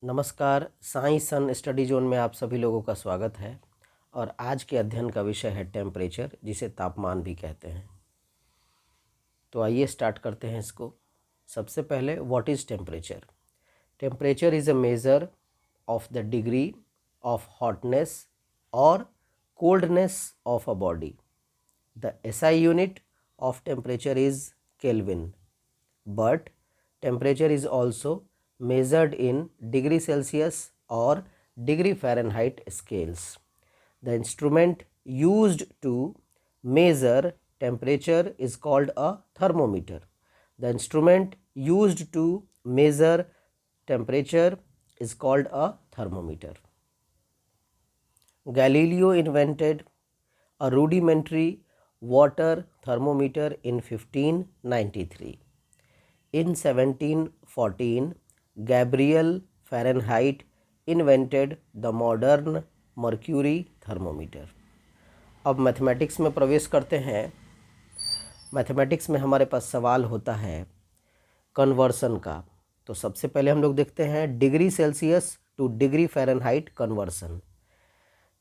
नमस्कार, साई सन study zone में आप सभी लोगों का स्वागत है। और आज के अध्ययन का विषय है टेम्परेचर, जिसे तापमान भी कहते हैं। तो आइए स्टार्ट करते हैं इसको। सबसे पहले, what is temperature? Temperature is a measure of the degree of hotness और coldness of a body. The SI unit of temperature is Kelvin, but temperature is also measured in degree Celsius or degree Fahrenheit scales. The instrument used to measure temperature is called a thermometer. The instrument used to measure temperature is called a thermometer. Galileo invented a rudimentary water thermometer in 1593. In 1714, Gabriel Fahrenheit invented the modern mercury thermometer. अब mathematics में प्रवेश करते हैं। Mathematics में हमारे पास सवाल होता है कन्वर्सन का। तो सबसे पहले हम लोग देखते हैं degree Celsius two degree Fahrenheit conversion.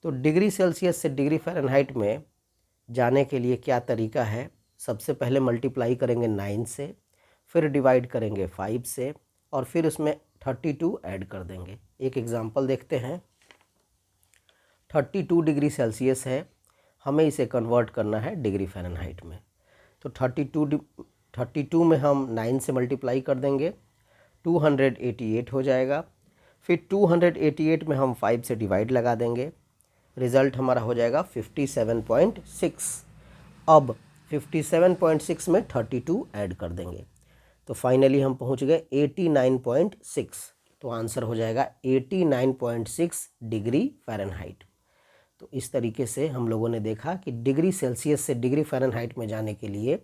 तो डिग्री सेल्सियस से डिग्री फ़ारेनहाइट में जाने के लिए क्या तरीका है? सबसे पहले मल्टीप्लाई करेंगे 9 से, फिर डिवाइड करेंगे 5 से, और फिर उसमें 32 ऐड कर देंगे। एक एग्जांपल देखते हैं। 32 डिग्री सेल्सियस है, हमें इसे कन्वर्ट करना है डिग्री फ़ारेनहाइट में। तो 32 में हम 9 से मल्टीप्लाई कर देंगे, 288 हो जाएगा। फिर 288 में हम 5 से डिवाइड लगा देंगे, रिज़ल्ट हमारा हो जाएगा 57.6। अब 57.6 में 32 ऐड कर देंगे, तो फाइनली हम पहुंच गए 89.6। तो आंसर हो जाएगा 89.6 डिग्री फ़ारेनहाइट। तो इस तरीके से हम लोगों ने देखा कि डिग्री सेल्सियस से डिग्री फ़ारेनहाइट में जाने के लिए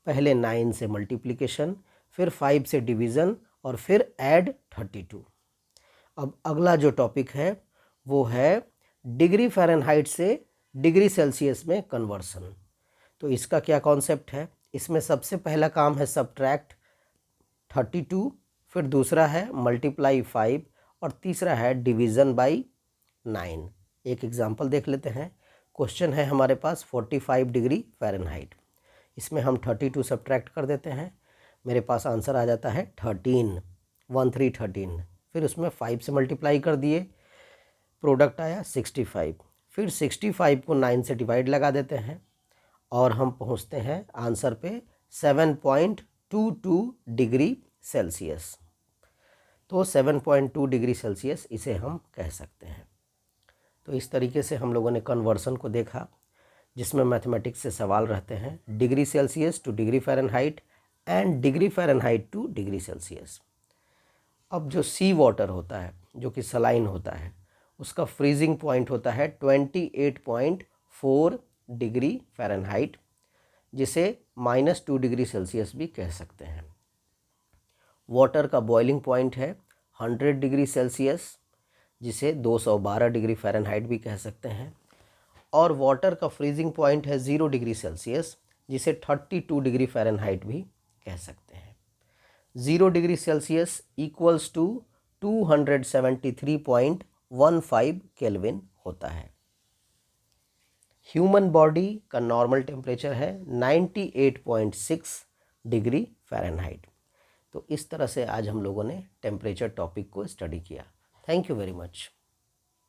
पहले 9 से मल्टीप्लिकेशन, फिर 5 से डिवीज़न, और फिर ऐड 32। अब अगला जो टॉपिक है वो है डिग्री फ़ारेनहाइट से डिग्री सेल्सियस में कन्वर्सन। तो इसका क्या कॉन्सेप्ट है? इसमें सबसे पहला काम है सब्ट्रैक्ट 32, फिर दूसरा है मल्टीप्लाई 5, और तीसरा है डिवीज़न बाई 9। एक एग्जांपल देख लेते हैं। क्वेश्चन है हमारे पास 45 डिग्री फ़ारेनहाइट। इसमें हम 32 सब्ट्रैक्ट कर देते हैं, मेरे पास आंसर आ जाता है 13। फिर उसमें 5 से मल्टीप्लाई कर दिए, प्रोडक्ट आया 65। फिर 65 को 9 से डिवाइड लगा देते हैं, और हम पहुंचते हैं आंसर पे 7.22 डिग्री सेल्सियस। तो 7.2 डिग्री सेल्सियस इसे हम कह सकते हैं। तो इस तरीके से हम लोगों ने कन्वर्सन को देखा, जिसमें मैथमेटिक्स से सवाल रहते हैं degree Celsius two degree Fahrenheit and degree Fahrenheit two degree Celsius. अब जो सी वाटर होता है, जो कि सलाइन होता है, उसका फ्रीजिंग पॉइंट होता है 28.4 डिग्री फ़ारेनहाइट, जिसे -2 डिग्री सेल्सियस भी कह सकते हैं। वाटर का बॉइलिंग पॉइंट है 100 डिग्री सेल्सियस, जिसे 212 डिग्री फ़ारेनहाइट भी कह सकते हैं। और वाटर का फ्रीजिंग पॉइंट है 0 डिग्री सेल्सियस, जिसे 32 डिग्री फ़ारेनहाइट भी कह सकते हैं। 0 degree Celsius equals to 273.15 kelvin होता है। ह्यूमन बॉडी का नॉर्मल टेम्परेचर है 98.6 डिग्री फ़ारेनहाइट। तो इस तरह से आज हम लोगों ने टेम्परेचर टॉपिक को स्टडी किया। Thank you very much.